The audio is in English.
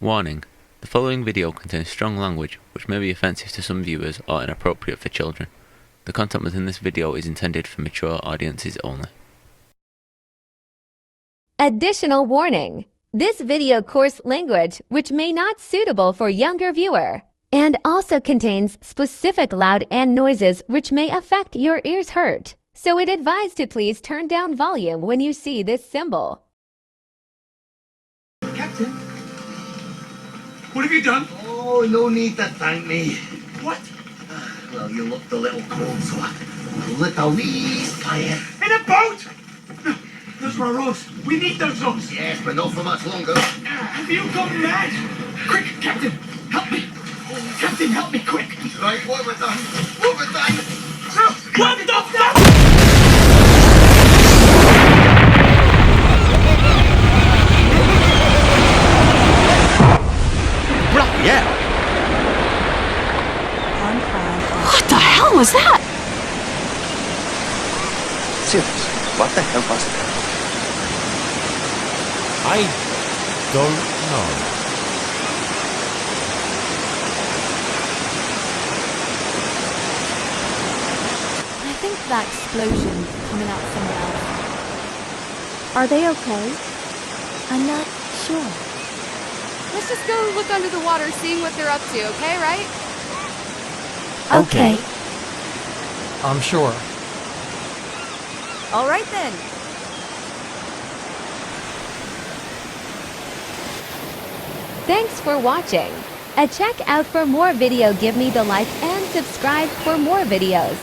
Warning: the following video contains strong language which may be offensive to some viewers or inappropriate for children. The content within this video is intended for mature audiences only. Additional warning: this video coarse language which may not suitable for younger viewer and also contains specific loud and noises which may affect your ears hurt. So it advised to please turn down volume when you see this symbol. Captain, what have you done? Oh, no need to thank me. What? Well, you looked a little cold, so I lit a wee fire. In a boat? No, those were our oars. We need those oars. Yes, but not for much longer. Have you gone mad? Quick, Captain, help me. Captain, help me, quick. Right, what have I done? What have I done? What the fuck? Yeah. What the hell was that? Serious? What the hell was that? I don't know. I think that explosion's coming out somewhere else. Are they okay? I'm not sure. Let's just go look under the water, see what they're up to, okay, right? Okay. I'm sure. All right then. Thanks for watching. Check out for more video, give me the like and subscribe for more videos.